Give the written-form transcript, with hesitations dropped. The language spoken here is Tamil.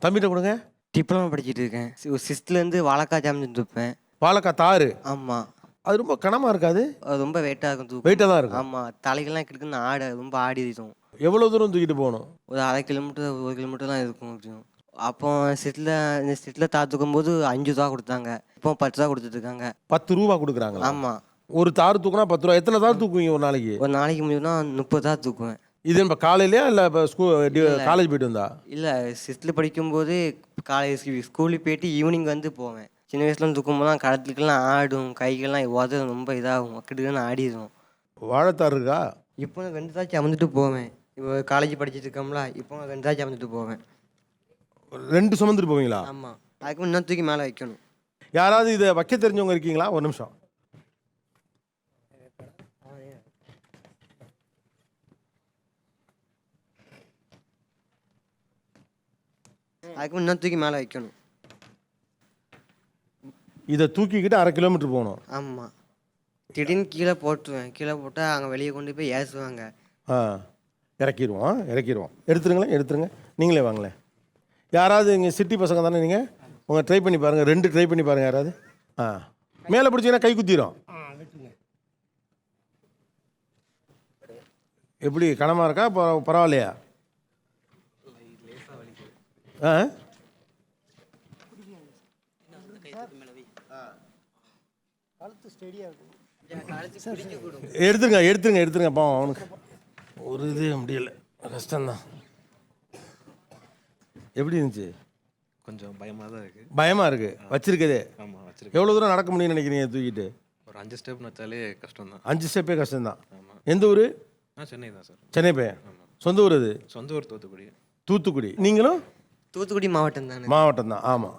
தம்பிகிட்ட கொடுங்க. டிப்ளமோ படிச்சுட்டு இருக்கேன். சிக்ஸ்த்துலேருந்து வாழைக்காய் ஜாமன் தூப்பேன். வாழைக்காய் தாறு. ஆமாம். அது ரொம்ப கனமாக இருக்காது? அது ரொம்ப வெயிட்டாக இருக்கும் தூக்கம். வெயிட்டாக தான் இருக்கும். ஆமாம், தலைகள்லாம் கிடக்குன்னு ரொம்ப ஆடிடும். எவ்வளோ தூரம் தூக்கிட்டு போகணும்? ஒரு 1/2 கிலோமீட்டர் 1 கிலோமீட்டர் தான் இருக்கும் அப்படியும். அப்போ இந்த செட்டில் தூக்கும் போது 5 ரூபா கொடுத்தாங்க. இப்போ 10 ரூபா கொடுத்துட்டு இருக்காங்க. 10 ரூபா கொடுக்குறாங்களா? ஆமாம். ஒரு தாறு தூக்குனா 10 ரூபா. எத்தனை தாறு தூக்குவீங்க ஒரு நாளைக்கு? ஒரு நாளைக்கு முடியும்னா 30 தான் தூக்குவேன். இது இப்போ காலையிலையா இல்லை இப்போ காலேஜ் போயிட்டு வந்தா? இல்லை, சிக்ஸ்த்தில் படிக்கும்போது ஸ்கூலுக்கு போயிட்டு ஈவினிங் வந்து போவேன். சின்ன வயசுல தூக்கும்போதுலாம் கடத்துக்கெல்லாம் ஆடும், கைகள்லாம் உதவும், ரொம்ப இதாகும், கிட்டுக்குன்னு ஆடிடும். வாழைத்தாறு இருக்கா? இப்போ 2 தாச்சு அமர்ந்துட்டு போவேன். இப்போ காலேஜ் படிச்சுட்டு இருக்கோம்ல, இப்போ 2 தாச்சு அமர்ந்துட்டு போவேன். 2 சுமந்துட்டு போவீங்களா? ஆமாம். அதுக்கு இன்னும் தூக்கி மேலே வைக்கணும். யாராவது இதை வைக்க தெரிஞ்சவங்க இருக்கீங்களா? ஒரு நிமிஷம். அதுக்கு இன்னும் தூக்கி மேலே வைக்கணும். இதை தூக்கிக்கிட்டு 1/2 கிலோமீட்டர் போகணும். ஆமாம். திடீர்னு கீழே போட்டுருவேன். கீழே போட்டால் அங்கே வெளியே கொண்டு போய் ஏசுவாங்க. இறக்கிடுவோம். எடுத்துருங்க. நீங்களே வாங்களேன். யாராவது இங்கே சிட்டி பசங்க தானே நீங்கள்? உங்கள் ட்ரை பண்ணி பாருங்கள். 2 ட்ரை பண்ணி பாருங்கள் யாராவது. மேலே பிடிச்சிங்கன்னா கை குத்திரும். எப்படி கனமாக இருக்கா? பரவாயில்லையா? எடுத்துருங்க. பாவம் அவனுக்கு ஒரு இது முடியல, கஷ்டம்தான். எப்படி இருந்துச்சு? கொஞ்சம் பயமாக தான் இருக்குது. பயமாக இருக்குது வச்சிருக்கதே? ஆமாம், வச்சிருக்கேன். எவ்வளோ தூரம் நடக்க முடியும்னு நினைக்கிறீங்க தூக்கிட்டு? ஒரு 5 ஸ்டெப் வச்சாலே கஷ்டம் தான். 5 ஸ்டெப்பே கஷ்டம்தான். ஆமாம். எந்த ஊர்? சென்னை தான் சார். சென்னை பையன். சொந்த ஊர் அது? சொந்த ஊர் தூத்துக்குடி. தூத்துக்குடி. நீங்களும்? தூத்துக்குடி மாவட்டம் தானே. மாவட்டம் தான். ஆமாம்.